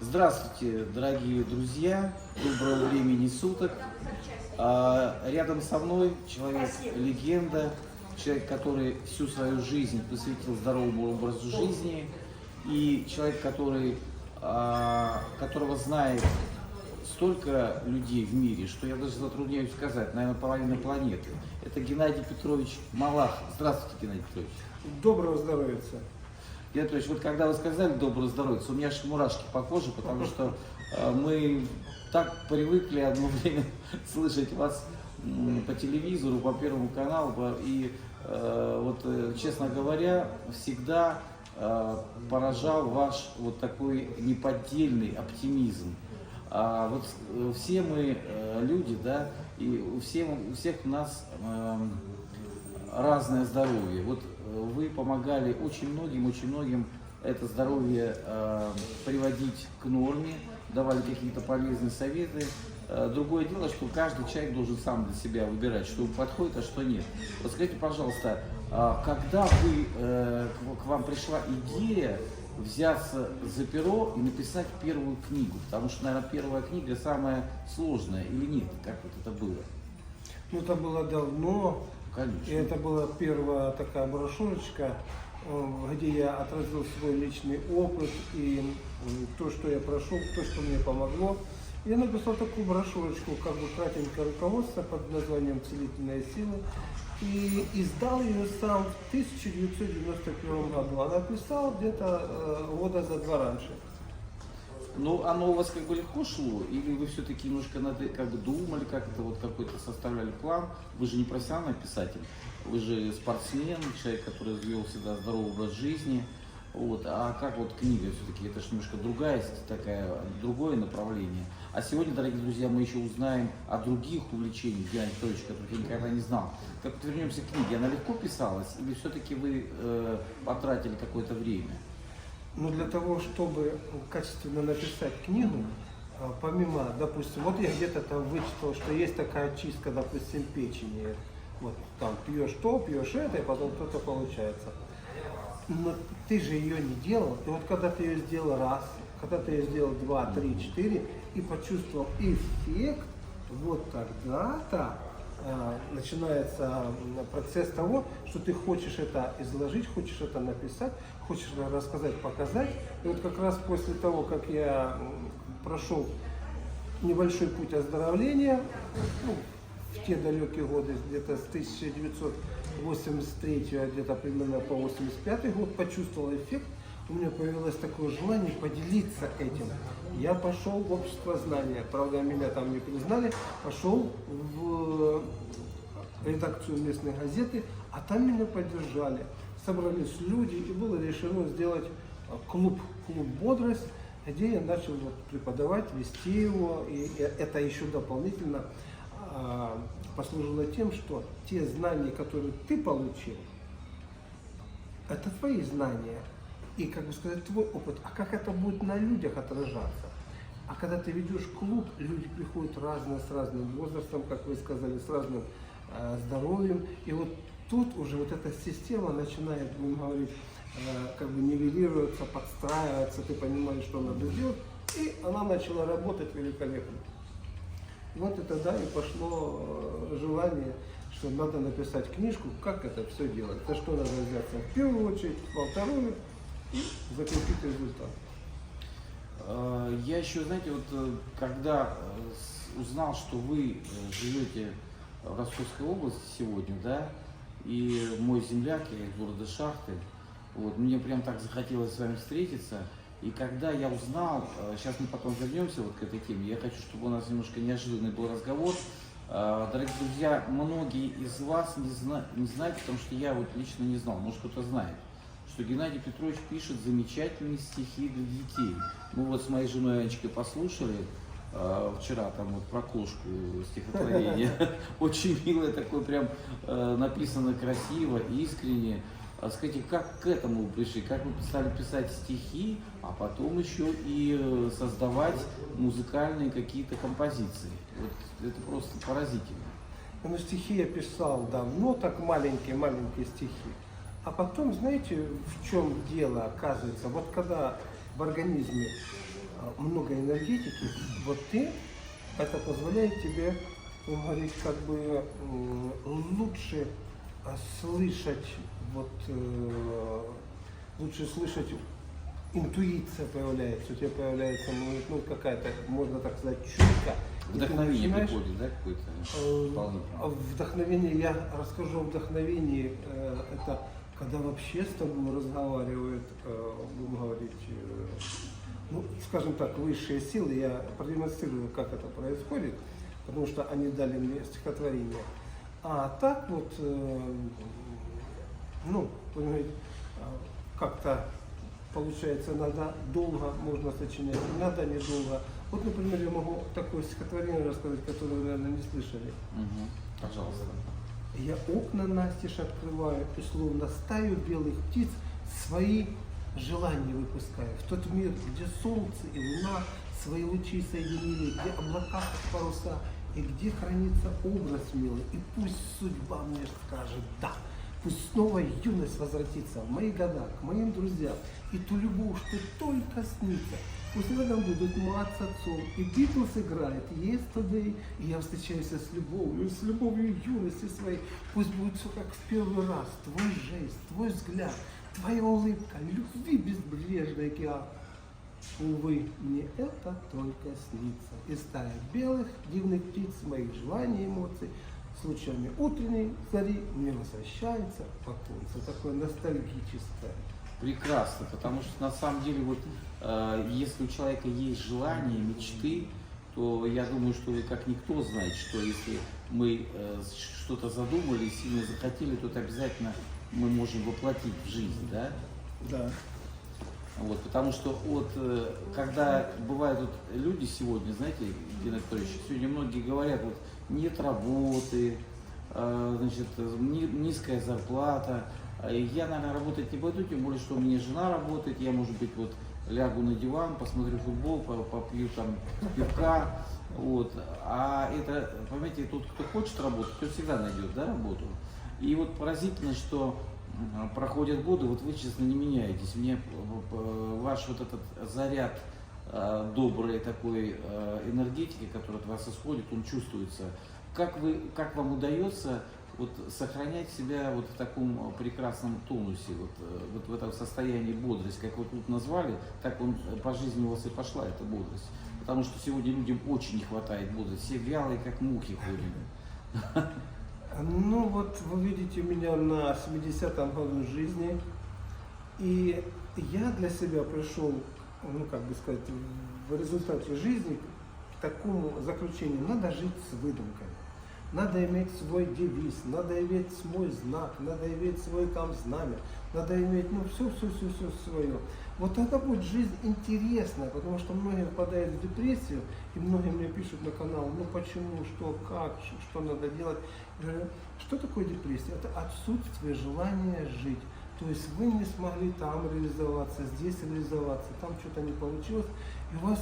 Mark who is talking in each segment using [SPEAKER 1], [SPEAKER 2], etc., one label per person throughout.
[SPEAKER 1] Здравствуйте, дорогие друзья, доброго времени суток. Рядом со мной человек-легенда, человек, который всю свою жизнь посвятил здоровому образу жизни, и человек, которого знает столько людей в мире, что я даже затрудняюсь сказать, наверное, половина планеты. Это Геннадий Петрович Малахов. Здравствуйте, Геннадий Петрович.
[SPEAKER 2] Доброго здоровья.
[SPEAKER 1] Геннадий Петрович, вот когда вы сказали «доброго здоровья», у меня аж мурашки по коже, потому что мы так привыкли одно время слышать вас по телевизору, по Первому каналу, и честно говоря, всегда поражал ваш вот такой неподдельный оптимизм. Все мы люди, да, и у всех у нас разное здоровье. Вот вы помогали очень многим это здоровье приводить к норме, давали какие-то полезные советы. Другое дело, что каждый человек должен сам для себя выбирать, что ему подходит, а что нет. Вот скажите, пожалуйста, когда к вам пришла идея взяться за перо и написать первую книгу? Потому что, наверное, первая книга самая сложная, или нет? Как вот это было?
[SPEAKER 2] Ну, это было давно.
[SPEAKER 1] Конечно.
[SPEAKER 2] И это была первая такая брошюрочка, где я отразил свой личный опыт и то, что я прошел, то, что мне помогло. Я написал такую брошюрочку, как бы кратенькое руководство под названием «Целительные силы». И издал ее сам в 1991 году. А написал где-то года за два раньше.
[SPEAKER 1] Ну, оно у вас как бы легко шло, или вы все-таки немножко думали, как это вот какой-то составляли план? Вы же не профессиональный писатель, вы же спортсмен, человек, который вел всегда здоровый образ жизни. Вот. А как вот книга все-таки, это же немножко другое направление. А сегодня, дорогие друзья, мы еще узнаем о других увлечениях Геннадия Петровича, которых я никогда не знал. Как вот вернемся к книге, она легко писалась, или все-таки вы потратили какое-то время?
[SPEAKER 2] Но для того, чтобы качественно написать книгу, помимо, допустим, вот я где-то там вычитал, что есть такая чистка, допустим, печени. Вот там пьешь то, пьешь это, и потом то-то получается. Но ты же ее не делал. И вот когда ты ее сделал раз, когда ты ее сделал 2, 3, 4 и почувствовал эффект, вот тогда-то начинается процесс того, что ты хочешь это изложить, хочешь это написать, хочешь это рассказать, показать. И вот как раз после того, как я прошел небольшой путь оздоровления, в те далекие годы, где-то с 1983 где-то примерно по 85 год, почувствовал эффект, у меня появилось такое желание поделиться этим. Я пошел в общество знания, правда, меня там не признали, пошел в редакцию местной газеты, а там меня поддержали. Собрались люди, и было решено сделать клуб «Бодрость», где я начал преподавать, вести его, и это еще дополнительно послужило тем, что те знания, которые ты получил, это твои знания. И, как бы сказать, твой опыт, а как это будет на людях отражаться? А когда ты ведешь клуб, люди приходят разные, с разным возрастом, как вы сказали, с разным здоровьем. И вот тут уже вот эта система начинает, будем говорить, как бы нивелироваться, подстраиваться, ты понимаешь, что надо сделать, и она начала работать великолепно. Вот это да, и пошло желание, что надо написать книжку, как это все делать, за что надо взяться в первую очередь, во вторую, и закрепить результат.
[SPEAKER 1] Я еще, знаете, вот когда узнал, что вы живете в Ростовской области сегодня, да, и мой земляк, я из города Шахты, вот, мне прям так захотелось с вами встретиться. И когда я узнал, сейчас мы потом вернемся вот к этой теме, я хочу, чтобы у нас немножко неожиданный был разговор. Дорогие друзья, многие из вас не знают, потому что я вот лично не знал, может кто-то знает, что Геннадий Петрович пишет замечательные стихи для детей. Мы вот с моей женой Анечкой послушали вчера там вот про кошку стихотворение. Очень милое такое, прям написано красиво, искренне. Скажите, как к этому вы пришли? Как вы стали писать стихи, а потом еще и создавать музыкальные какие-то композиции? Вот это просто поразительно.
[SPEAKER 2] Ну, стихи я писал давно, так маленькие стихи. А потом, знаете, в чем дело оказывается? Вот когда в организме много энергетики, вот это позволяет тебе, говорить, как бы лучше слышать, лучше слышать, интуиция появляется, у тебя появляется, какая-то, можно так сказать, чуйка. И ты
[SPEAKER 1] Вдохновение
[SPEAKER 2] начинаешь,
[SPEAKER 1] приходит, да, какое-то дополнительное?
[SPEAKER 2] Вдохновение, я расскажу о вдохновении, это когда вообще с тобой разговаривают, будем говорить, скажем так, высшие силы, я продемонстрирую, как это происходит, потому что они дали мне стихотворение. А так вот, будем говорить, как-то получается, иногда долго можно сочинять, иногда недолго. Вот, например, я могу такое стихотворение рассказать, которое вы, наверное, не слышали.
[SPEAKER 1] Пожалуйста.
[SPEAKER 2] Я окна настежь открываю, и словно стаю белых птиц свои желания выпускаю. В тот мир, где солнце и луна свои лучи соединили, где облака как паруса, и где хранится образ милый. И пусть судьба мне скажет «да». Пусть снова юность возвратится в мои года, к моим друзьям, и ту любовь, что только снится. Пусть рядом будут мать с отцом, и Битлз играет Yesterday, и я встречаюсь с любовью юности своей. Пусть будет все как в первый раз, твой жест, твой взгляд, твоя улыбка, любви безбрежный океан. Увы, мне это только снится. И стая белых дивных птиц моих желаний и эмоций с лучами утренней зари мне возвращается покоиться. Такое ностальгическое.
[SPEAKER 1] Прекрасно, потому что на самом деле если у человека есть желания, мечты, то я думаю, что вы как никто знаете, что если мы что-то задумали, сильно захотели, то это обязательно мы можем воплотить в жизнь, да?
[SPEAKER 2] Да.
[SPEAKER 1] Потому что когда бывают люди сегодня, знаете, Евгений Анатольевич, сегодня многие говорят, нет работы, низкая зарплата. Я, наверное, работать не пойду, тем более, что у меня жена работает, я, может быть, лягу на диван, посмотрю футбол, попью там пивка. А это, понимаете, тот, кто хочет работать, тот всегда найдет, да, работу. И поразительно, что проходят годы, вы, честно, не меняетесь. Мне ваш этот заряд доброй такой энергетики, которая от вас исходит, он чувствуется. Как вам удается сохранять себя в таком прекрасном тонусе, в этом состоянии бодрости, как вы тут назвали, так по жизни у вас и пошла эта бодрость. Потому что сегодня людям очень не хватает бодрости, все вялые, как мухи ходим.
[SPEAKER 2] Вы видите меня на 70-м году жизни, и я для себя пришел, в результате жизни к такому заключению: надо жить с выдумкой. Надо иметь свой девиз, надо иметь свой знак, надо иметь свой знамя, надо иметь, все свое. Тогда будет жизнь интересная, потому что многие впадают в депрессию, и многие мне пишут на канал, почему, что, как, что надо делать. Я говорю, что такое депрессия? Это отсутствие желания жить. То есть вы не смогли там реализоваться, здесь реализоваться, там что-то не получилось, и у вас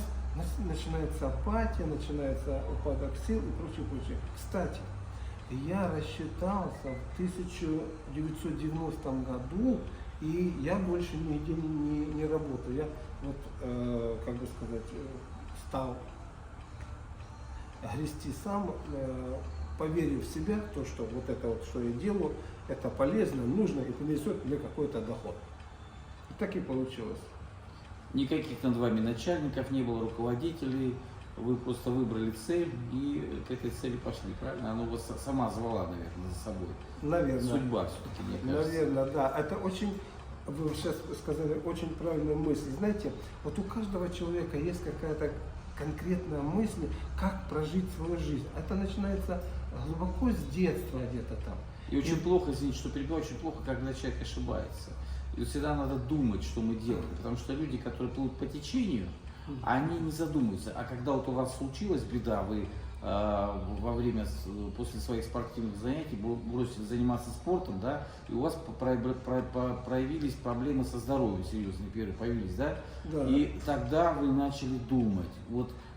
[SPEAKER 2] начинается апатия, начинается упадок сил и прочее. Кстати, я рассчитался в 1990 году, и я больше нигде не работаю. Я стал грести сам, поверив в себя, то, что это что я делаю, это полезно, нужно и принесет мне какой-то доход. И так и получилось.
[SPEAKER 1] Никаких над вами начальников не было, руководителей, вы просто выбрали цель и к этой цели пошли, правильно? Она вас сама звала, наверное, за собой.
[SPEAKER 2] Наверное.
[SPEAKER 1] Судьба все-таки, мне кажется.
[SPEAKER 2] Наверное, да. Это очень, вы сейчас сказали, очень правильная мысль. Знаете, у каждого человека есть какая-то конкретная мысль, как прожить свою жизнь. Это начинается глубоко с детства где-то там.
[SPEAKER 1] И очень плохо, извините, что перебиваю, очень плохо, когда человек ошибается. И всегда надо думать, что мы делаем, потому что люди, которые плывут по течению, они не задумываются. А когда у вас случилась беда, вы после своих спортивных занятий бросили заниматься спортом, да, и у вас проявились проблемы со здоровьем серьезные, первые появились, да?
[SPEAKER 2] Да.
[SPEAKER 1] И тогда вы начали думать.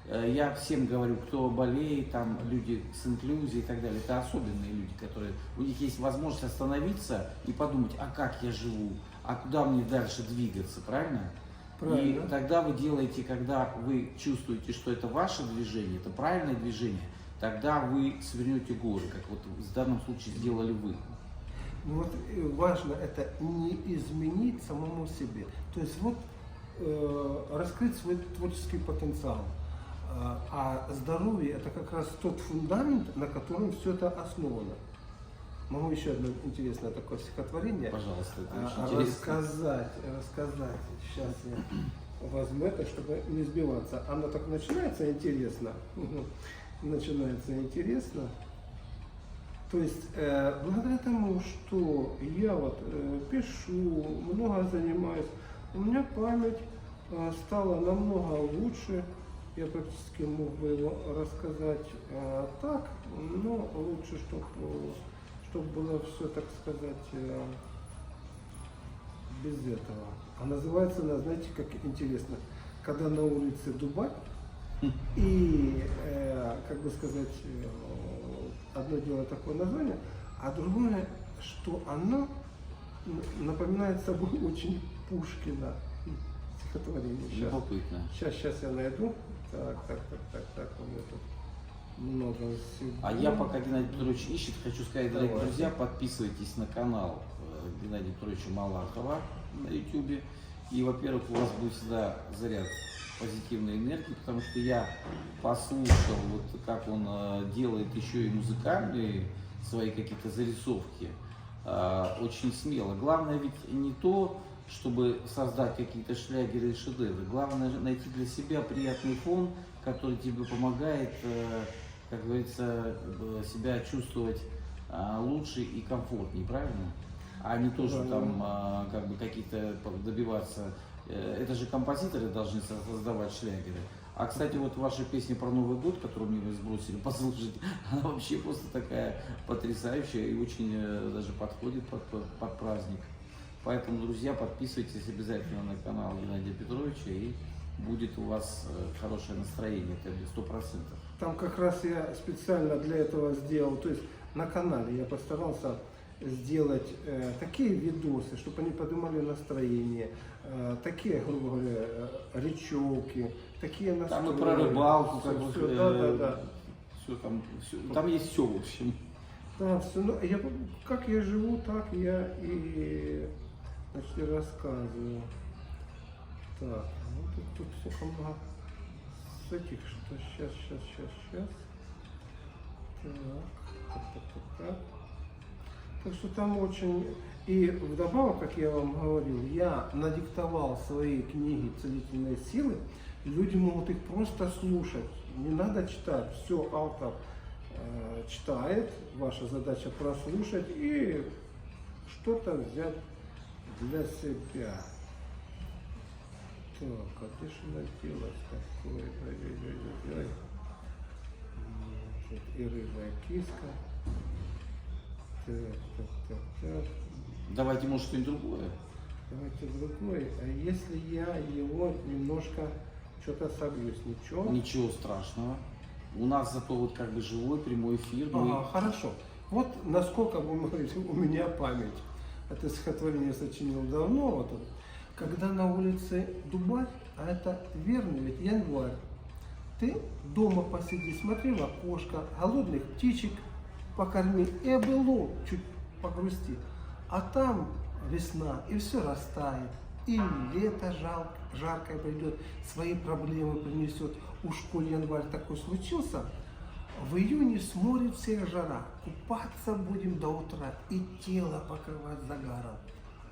[SPEAKER 1] Я всем говорю, кто болеет, там люди с инклюзией и так далее, это особенные люди, которые, у них есть возможность остановиться и подумать, а как я живу, а куда мне дальше двигаться, правильно?
[SPEAKER 2] Правильно.
[SPEAKER 1] И тогда вы делаете, когда вы чувствуете, что это ваше движение, это правильное движение, тогда вы свернете горы, как вот в данном случае сделали вы.
[SPEAKER 2] Ну вот важно это не изменить самому себе. То есть вот раскрыть свой творческий потенциал. А здоровье это как раз тот фундамент, на котором все это основано. Могу еще одно интересное такое стихотворение
[SPEAKER 1] Пожалуйста, это очень интересно.
[SPEAKER 2] рассказать. Сейчас я возьму это, чтобы не сбиваться. Оно так начинается интересно. Начинается интересно. То есть, благодаря тому, что я вот пишу, много занимаюсь, у меня память стала намного лучше. Я практически мог бы его рассказать так, но лучше, чтобы было все, так сказать, без этого. А называется она, знаете, как интересно, когда на улице Дубай, и, как бы сказать, одно дело такое название, а другое, что оно напоминает собой очень Пушкина стихотворение.
[SPEAKER 1] Любопытно.
[SPEAKER 2] Сейчас я найду. Так, у меня тут много всего.
[SPEAKER 1] А я, пока Геннадий Петрович ищет, хочу сказать, дорогие
[SPEAKER 2] Давайте.
[SPEAKER 1] друзья, подписывайтесь на канал Геннадия Петровича Малахова на YouTube. И, во-первых, у вас будет всегда заряд позитивной энергии, потому что я послушал, вот как он делает еще и музыкальные свои какие-то зарисовки, очень смело. Главное ведь не то, чтобы создать какие-то шлягеры и шедевры. Главное найти для себя приятный фон, который тебе помогает, как говорится, себя чувствовать лучше и комфортнее, правильно? А не то, что там как бы каких-то добиваться. Это же композиторы должны создавать шлягеры. А, кстати, вот ваша песня про Новый год, которую мне вы сбросили, послушать, она вообще просто такая потрясающая и очень даже подходит под праздник. Поэтому, друзья, подписывайтесь обязательно на канал Геннадия Петровича, и будет у вас хорошее настроение, это 100%.
[SPEAKER 2] Там как раз я специально для этого сделал, то есть на канале я постарался сделать такие видосы, чтобы они поднимали настроение, такие, грубо говоря, речевки, такие настроения.
[SPEAKER 1] Там и про рыбалку, как бы,
[SPEAKER 2] да.
[SPEAKER 1] все там, там есть все, в общем.
[SPEAKER 2] Да, все, ну, как я живу, так я и, значит, и рассказываю. Так, ну тут все много с этих, что сейчас. Так. Так что там очень... И вдобавок, как я вам говорил, я надиктовал свои книги «Целительные силы». Люди могут их просто слушать. Не надо читать. Все автор читает. Ваша задача прослушать и что-то взять для себя. Так, а где же она делась такое? Ой. И рыжая киска. Так.
[SPEAKER 1] Давайте, может, что-нибудь другое.
[SPEAKER 2] Давайте другой. А если я его немножко что-то собьюсь, ничего?
[SPEAKER 1] Ничего страшного. У нас зато вот как бы живой прямой эфир.
[SPEAKER 2] Ага, хорошо. Вот насколько, будем говорить, у меня память. Это стихотворение сочинил давно. Вот, когда на улице Дубай, а это верно, ведь январь. Ты дома посиди, смотри в окошко, голодных птичек покорми и обылу чуть погрусти. А там весна, и все растает, и лето жаркое придет, свои проблемы принесет. Уж коль январь такой случился, в июне с моря всех жара, купаться будем до утра и тело покрывать загаром.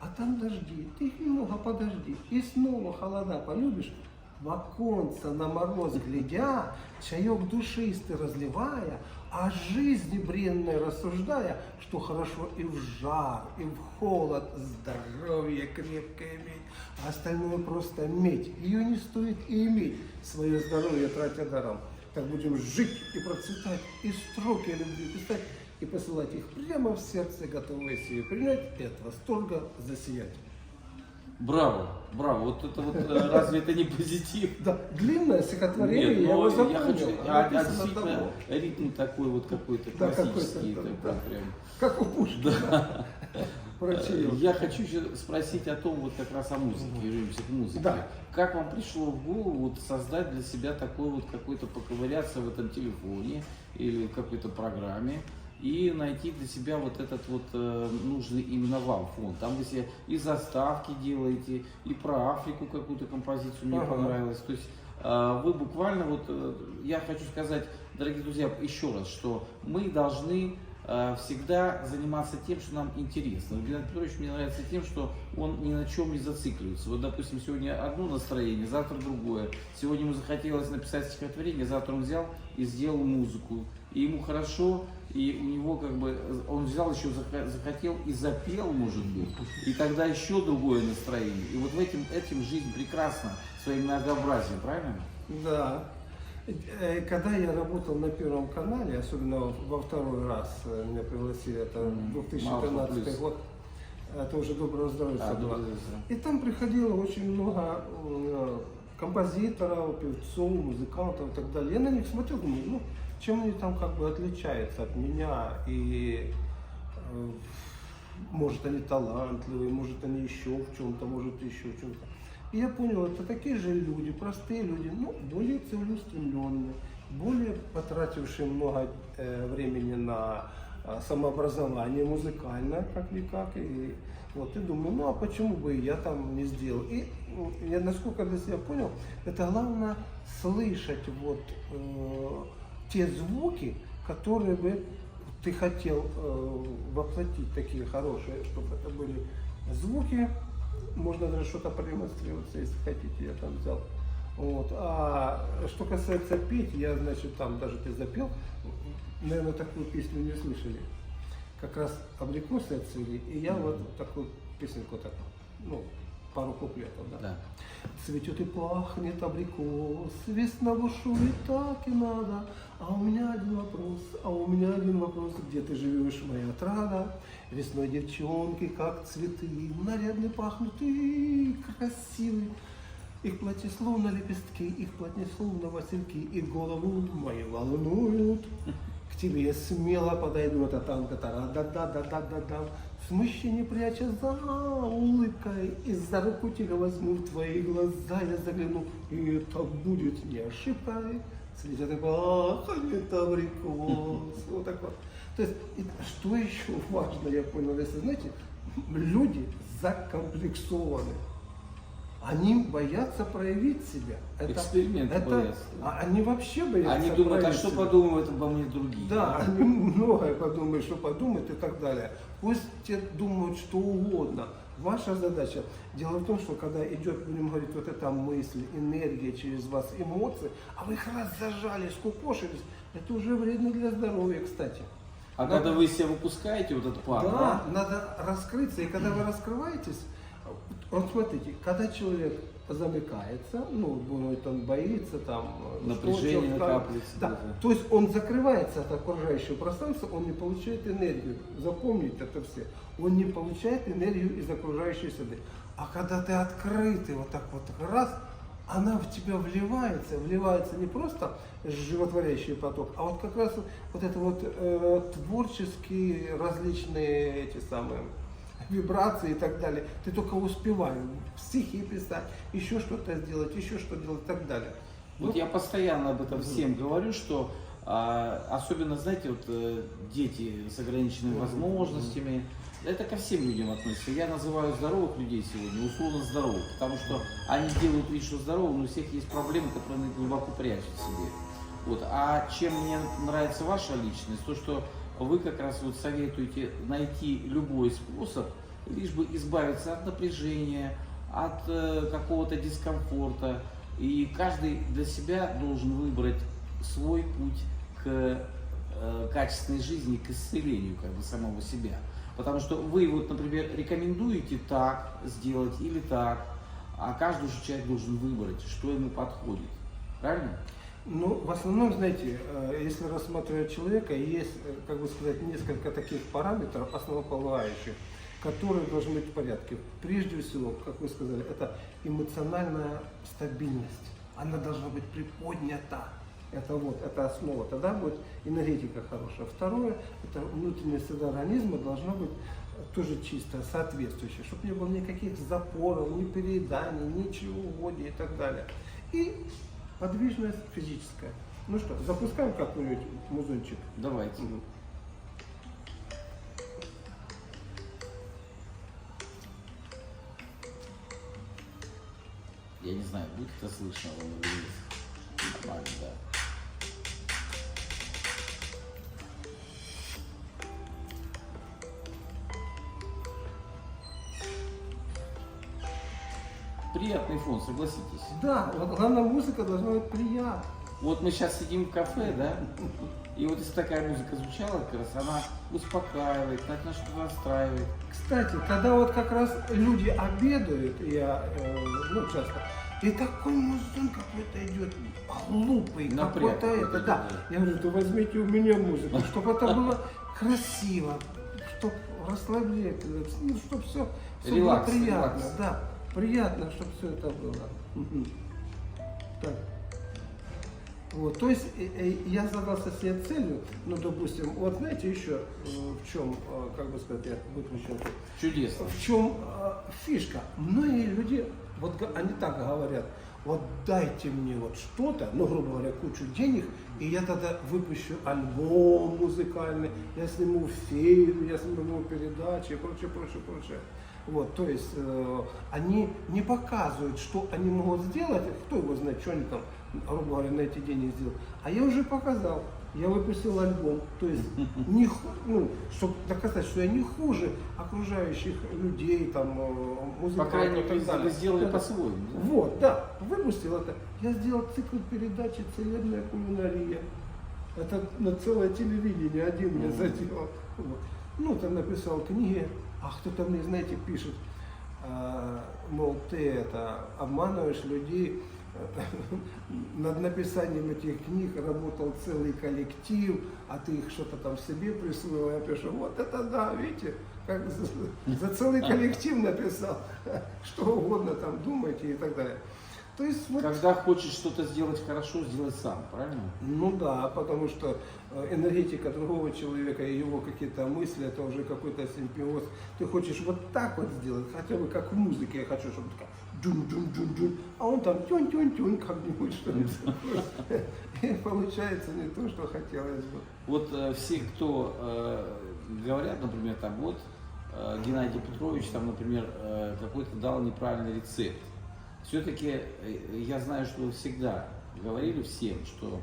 [SPEAKER 2] А там дожди, ты их немного подожди, и снова холода полюбишь. В оконце на мороз глядя, чаек душистый разливая, о жизни бренной рассуждая, что хорошо и в жар, и в холод здоровье крепкое иметь, а остальное просто медь. Ее не стоит и иметь, свое здоровье тратя даром. Так будем жить и процветать, и строки любви писать, и посылать их прямо в сердце, готовые себе принять и от восторга засиять.
[SPEAKER 1] Браво. Вот это вот, разве это не позитив?
[SPEAKER 2] Да, длинное стихотворение,
[SPEAKER 1] Нет,
[SPEAKER 2] я его
[SPEAKER 1] но
[SPEAKER 2] запомнил.
[SPEAKER 1] я хочу,
[SPEAKER 2] Написано
[SPEAKER 1] действительно,
[SPEAKER 2] давно.
[SPEAKER 1] ритм такой вот какой-то
[SPEAKER 2] Да,
[SPEAKER 1] классический,
[SPEAKER 2] какой-то,
[SPEAKER 1] такой
[SPEAKER 2] да.
[SPEAKER 1] прям.
[SPEAKER 2] Как у Пушкина. про чаек.
[SPEAKER 1] Я хочу еще спросить о том, вот как раз о музыке, вернемся к музыке.
[SPEAKER 2] Да.
[SPEAKER 1] Как вам пришло в голову вот создать для себя такой вот какой-то, поковыряться в этом телефоне или в какой-то программе и найти для себя вот этот вот нужный именно вам фон? Там вы себе и заставки делаете, и про Африку какую-то композицию мне понравилось. То есть вы буквально вот, я хочу сказать, дорогие друзья, еще раз, что мы должны всегда заниматься тем, что нам интересно. Геннадий Петрович мне нравится тем, что он ни на чем не зацикливается. Вот, допустим, сегодня одно настроение, завтра другое. Сегодня ему захотелось написать стихотворение, завтра он взял и сделал музыку. И ему хорошо, и у него как бы, он взял еще, захотел и запел, может быть. И тогда еще другое настроение. И вот этим жизнь прекрасна, своим многообразием, правильно?
[SPEAKER 2] Да. Когда я работал на Первом канале, особенно во второй раз меня пригласили, это 2013 год, это уже «Доброго здоровья» было. И там приходило очень много композиторов, певцов, музыкантов и так далее. Я на них смотрел, думаю, ну, чем они там как бы отличаются от меня, и может они талантливые, может они еще в чем-то, может еще в чем-то. И я понял, это такие же люди, простые люди, но более целеустремленные, более потратившие много времени на самообразование музыкальное, как-никак. И вот, и думаю, ну а почему бы я там не сделал? И я, насколько для себя понял, это главное слышать вот те звуки, которые бы ты хотел воплотить, такие хорошие, чтобы это были звуки. Можно даже что-то продемонстрироваться, если хотите, я там взял. Вот. А что касается петь, я, значит, там даже ты запел, наверное, такую песню не слышали. Как раз «Абрикосы отцвели», и я вот такую песенку, так, ну, пару куплетов, да. Цветет и пахнет абрикос, весна бушует, так и надо. А у меня один вопрос, где ты живешь, моя отрада? Весной девчонки, как цветы, нарядно пахнут и красивы. Их платье словно лепестки, их платье словно васильки, и голову мою волнуют. К тебе я смело подойду, это танка, да-да-да-да-да-да. Смущение пряча за улыбкой, и за руку тебя возьму, в твои глаза я загляну, и это будет не ошибкой. Цветет и пахнет абрикос. Вот так вот. То есть, что еще важно, я понял, если знаете, люди закомплексованы. Они боятся проявить себя.
[SPEAKER 1] Эксперименты боятся.
[SPEAKER 2] Они вообще боятся.
[SPEAKER 1] Они думают, а что подумают обо мне другие?
[SPEAKER 2] Да, они многое подумают, что подумают и так далее. Пусть те думают что угодно. Ваша задача. Дело в том, что когда идет, будем говорить, вот эта мысль, энергия через вас, эмоции, а вы их раз зажали, скукошились, это уже вредно для здоровья, кстати.
[SPEAKER 1] А когда вы себя выпускаете, вот этот пар,
[SPEAKER 2] да, надо раскрыться. И когда вы раскрываетесь, вот смотрите, когда человек замыкается, ну, он боится, там,
[SPEAKER 1] напряжение накапливается.
[SPEAKER 2] Да. То есть он закрывается от окружающего пространства, он не получает энергию. Запомните это все. Он не получает энергию из окружающей среды. А когда ты открытый, вот так вот раз, она в тебя вливается не просто животворящий поток, а вот как раз вот это вот творческие различные эти самые вибрации и так далее. Ты только успеваешь стихи писать, еще что-то сделать, еще что делать и так далее.
[SPEAKER 1] Вот я постоянно об этом всем говорю, что особенно, знаете, вот дети с ограниченными возможностями, это ко всем людям относится. Я называю здоровых людей сегодня условно здоровых, потому что они делают вид, что здоровы, но у всех есть проблемы, которые они глубоко прячут в себе. Вот. А чем мне нравится ваша личность, то что вы как раз вот советуете найти любой способ, лишь бы избавиться от напряжения, от какого-то дискомфорта. И каждый для себя должен выбрать свой путь к качественной жизни, к исцелению как бы самого себя. Потому что вы вот, например, рекомендуете так сделать или так, а каждый же человек должен выбрать, что ему подходит. Правильно?
[SPEAKER 2] Ну, в основном, знаете, если рассматривать человека, есть, как бы сказать, несколько таких параметров основополагающих, которые должны быть в порядке. Прежде всего, как вы сказали, это эмоциональная стабильность. Она должна быть приподнята. Это основа, тогда будет энергетика хорошая. Второе, это внутренняя среда организма должна быть тоже чисто соответствующее, чтобы не было никаких запоров, ни перееданий, ничего угодия и так далее. И подвижность физическая. Ну что, запускаем какой-нибудь музончик?
[SPEAKER 1] Давайте. Я не знаю, будет это слышно вам или нет. Нормально, да. Приятный фон, согласитесь.
[SPEAKER 2] Да, вот главное, музыка должна быть приятна.
[SPEAKER 1] Вот мы сейчас сидим в кафе, да, и вот если такая музыка звучала, как раз она успокаивает, на что-то настраивает.
[SPEAKER 2] Кстати, когда вот как раз люди обедают, ну часто, и такой музон какой-то идет, глупый,
[SPEAKER 1] Напряг
[SPEAKER 2] какой-то это,
[SPEAKER 1] какой-то,
[SPEAKER 2] да.
[SPEAKER 1] да.
[SPEAKER 2] Я говорю, да возьмите у меня музыку, чтобы это было красиво, чтобы расслаблять, ну, чтобы все было
[SPEAKER 1] Релакс,
[SPEAKER 2] приятно,
[SPEAKER 1] релакс.
[SPEAKER 2] да, приятно, чтобы все это было. Мгм. Так. Вот, то есть я задался себе целью, ну, допустим, вот знаете еще в чем, как бы сказать, я выключил,
[SPEAKER 1] Чудесно.
[SPEAKER 2] в чем фишка. Многие люди, вот они так говорят, вот дайте мне вот что-то, ну, грубо говоря, кучу денег, и я тогда выпущу альбом музыкальный, я сниму фильм, я сниму передачи и прочее, прочее, прочее. Вот, то есть они не показывают, что они могут сделать, кто его знает, что они там, грубо говоря, на эти деньги сделают. А я уже показал, я выпустил альбом, то есть, ну, чтобы доказать, что я не хуже окружающих людей, там, музыкантов.
[SPEAKER 1] По крайней
[SPEAKER 2] и так
[SPEAKER 1] мере,
[SPEAKER 2] далее.
[SPEAKER 1] вы сделали
[SPEAKER 2] Да.
[SPEAKER 1] по-своему. Да?
[SPEAKER 2] Вот, да, выпустил это. Я сделал цикл передачи «Целебная кулинария». Это на целое телевидение один мне заделал. Вот. Ну, там написал книги, а кто-то мне, знаете, пишет, мол, ты это обманываешь людей. Над написанием этих книг работал целый коллектив, а ты их что-то там себе присвоил. Я пишу, вот это да, видите, как за целый коллектив написал, что угодно там думайте и так далее. То есть, вот,
[SPEAKER 1] Когда хочешь что-то сделать хорошо, сделай сам, правильно?
[SPEAKER 2] ну да, потому что энергетика другого человека и его какие-то мысли, это уже какой-то симбиоз. Ты хочешь вот так вот сделать, хотя бы как в музыке, я хочу, чтобы такая джун-джун-джун-джун, а он там тюнь-тюнь-тюнь как-нибудь что-нибудь такое. И получается не то, что хотелось бы.
[SPEAKER 1] Вот все, кто говорят, например, там вот Геннадий Петрович, там, например, какой-то дал неправильный рецепт. Все-таки я знаю, что вы всегда говорили всем, что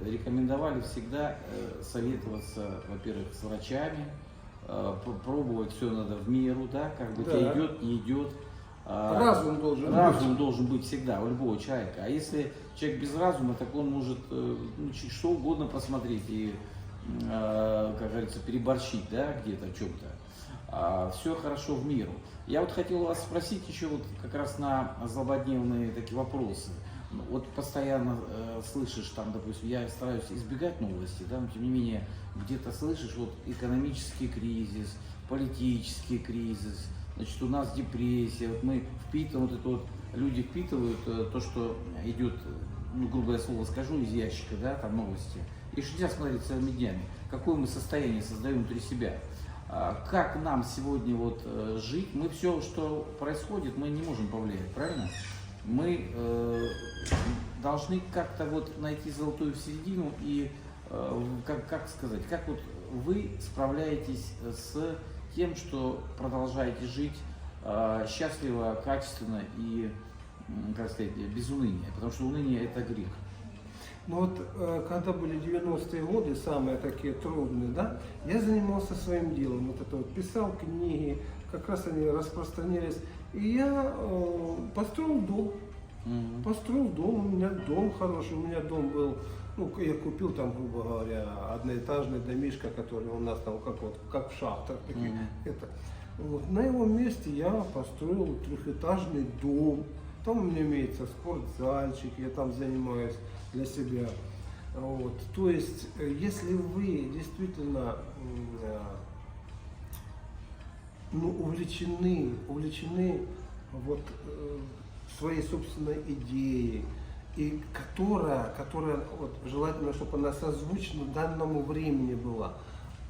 [SPEAKER 1] рекомендовали всегда советоваться, во-первых, с врачами, пробовать все надо в меру, да, как бы
[SPEAKER 2] Да.
[SPEAKER 1] тебе идет, не идет.
[SPEAKER 2] Разум должен быть.
[SPEAKER 1] Разум должен быть всегда у любого человека. А если человек без разума, так он может что угодно посмотреть и, как говорится, переборщить, да, где-то в чем-то. Все хорошо в меру. Я вот хотел вас спросить еще вот как раз на злободневные такие вопросы. Вот постоянно слышишь там, допустим, я стараюсь избегать новости, да, но тем не менее где-то слышишь вот экономический кризис, политический кризис, значит, у нас депрессия, вот мы впитываем вот это вот, люди впитывают то, что идет, ну, грубое слово скажу, из ящика, да, там новости, и нельзя смотреть целыми днями, какое мы состояние создаем внутри себя. Как нам сегодня вот жить? Мы все, что происходит, мы не можем повлиять, правильно? Мы должны как-то вот найти золотую середину и, как сказать, как вот вы справляетесь с тем, что продолжаете жить счастливо, качественно и, как сказать, без уныния, потому что уныние это грех.
[SPEAKER 2] Ну вот, когда были 90-е годы, самые такие трудные, да, я занимался своим делом, вот это вот, писал книги, как раз они распространились, и я построил дом. Построил дом, у меня дом хороший, у меня дом был, ну, я купил там, грубо говоря, одноэтажный домишко, который у нас там как в шахтах, такие, это. Вот, на его месте я построил трехэтажный дом, там у меня имеется спортзальчик, я там занимаюсь для себя. Вот. То есть, если вы действительно увлечены вот, своей собственной идеей, и которая вот, желательно, чтобы она созвучна данному времени была,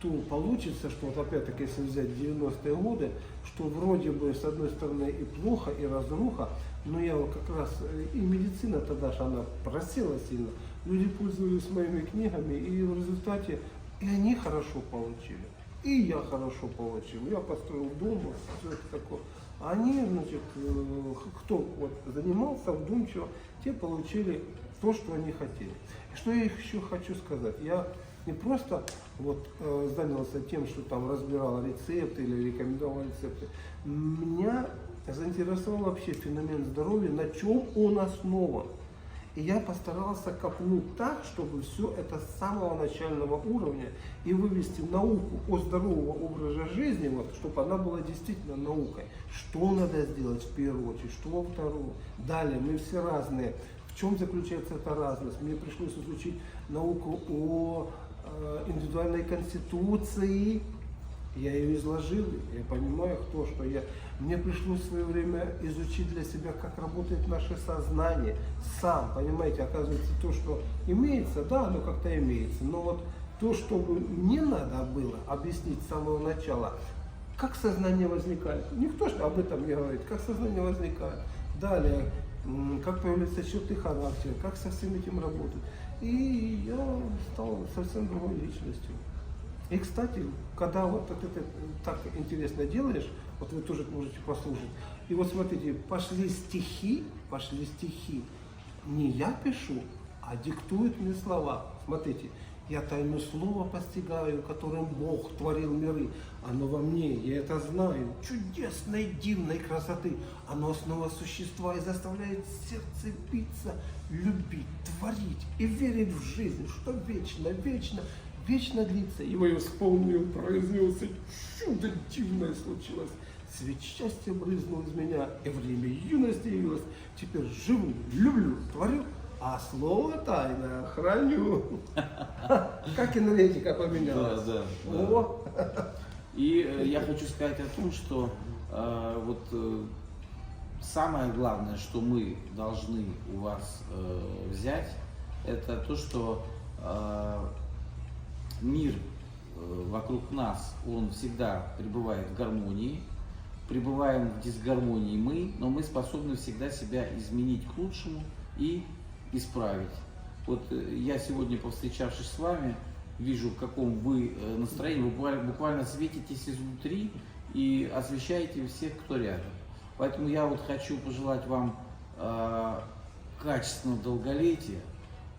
[SPEAKER 2] что получится, что вот опять-таки, если взять 90-е годы, что вроде бы с одной стороны и плохо, и разруха, но я вот как раз, и медицина тогда же она просела сильно, люди пользовались моими книгами, и в результате и они хорошо получили, и я хорошо получил, я построил дом, вот, все это такое. А они, значит, кто вот занимался вдумчиво, те получили то, что они хотели. И что я еще хочу сказать, я не просто вот занялся тем, что там разбирал рецепты или рекомендовал рецепты. Меня заинтересовал вообще феномен здоровья, на чем он основан. И я постарался копнуть так, чтобы все это с самого начального уровня и вывести науку о здоровом образе жизни, вот, чтобы она была действительно наукой. Что надо сделать в первую очередь, что во вторую. Далее, мы все разные. В чем заключается эта разность? Мне пришлось изучить науку о индивидуальной конституции. Я ее изложил, я понимаю, кто что я. Мне пришлось в свое время изучить для себя, как работает наше сознание. Сам, понимаете, оказывается, то, что имеется, да, оно как-то имеется. Но вот то, что мне надо было объяснить с самого начала, как сознание возникает. Никто же об этом не говорит, как сознание возникает. Далее, как появляются черты характера, как со всем этим работать. И я стал совсем другой личностью. И, кстати, когда вот это так интересно делаешь, вот вы тоже можете послушать. И вот смотрите, пошли стихи, не я пишу, а диктуют мне слова. Смотрите, я тайну слова постигаю, которым Бог творил миры. Оно во мне, я это знаю, чудесной, дивной красоты. Оно основа существа и заставляет сердце биться, любить, творить и верить в жизнь, что вечно, вечно, вечно длится. Его я вспомнил, произнес, и чудо дивное случилось. Свет счастья брызнул из меня, и время юности явилось. Теперь живу, люблю, творю, а слово тайное храню. Как энергетика поменялась.
[SPEAKER 1] Да. И я хочу сказать о том, что самое главное, что мы должны у вас взять, это то, что мир вокруг нас, он всегда пребывает в гармонии. Пребываем в дисгармонии мы, но мы способны всегда себя изменить к лучшему и исправить. Вот я сегодня, повстречавшись с вами, вижу, в каком вы настроении, вы буквально светитесь изнутри и освещаете всех, кто рядом. Поэтому я вот хочу пожелать вам качественного долголетия.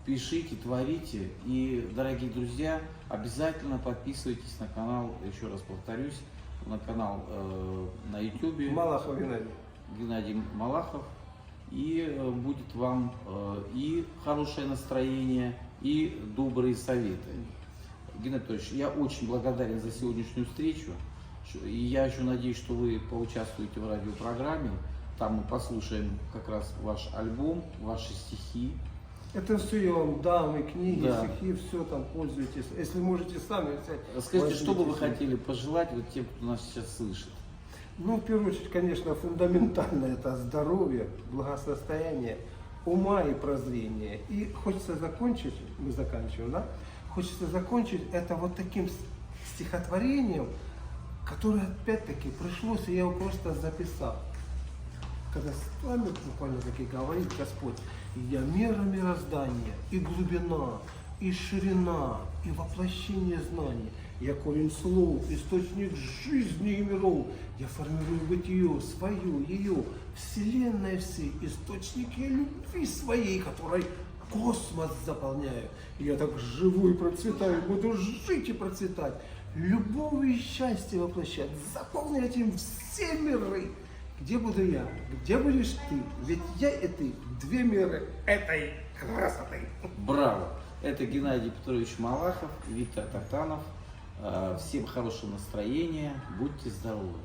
[SPEAKER 1] Пишите, творите. И, дорогие друзья, обязательно подписывайтесь на канал, еще раз повторюсь, на канал на YouTube.
[SPEAKER 2] Малахов
[SPEAKER 1] Геннадий Малахов. И будет вам и хорошее настроение, и добрые советы. Геннадий Анатольевич, я очень благодарен за сегодняшнюю встречу. И я еще надеюсь, что вы поучаствуете в радиопрограмме. Там мы послушаем как раз ваш альбом, ваши стихи.
[SPEAKER 2] Это все я вам дам, и книги,
[SPEAKER 1] Да.
[SPEAKER 2] стихи, все там пользуйтесь. Если можете сами взять.
[SPEAKER 1] Скажите, что бы вы
[SPEAKER 2] возьмите.
[SPEAKER 1] хотели пожелать вот тем, кто нас сейчас слышит?
[SPEAKER 2] Ну, в первую очередь, конечно, фундаментально это здоровье, благосостояние, ума и прозрения. И хочется закончить, мы заканчиваем, да? Хочется закончить это вот таким стихотворением, которое опять-таки пришлось, и я его просто записал. Когда с вами буквально таки говорит Господь, я мера мироздания, и глубина, и ширина, и воплощение знаний. Я корень слов, источник жизни и миров. Я формирую бытие свою, ее, вселенной всей, источник я любви своей, которой космос заполняю. И я так живу и процветаю, буду жить и процветать. Любовь и счастье воплощать, заполнять им все миры. Где буду я? Где будешь ты? Ведь я и ты, две меры этой красоты.
[SPEAKER 1] Браво! Это Геннадий Петрович Малахов, Виктор Тартанов. Всем хорошего настроения, будьте здоровы!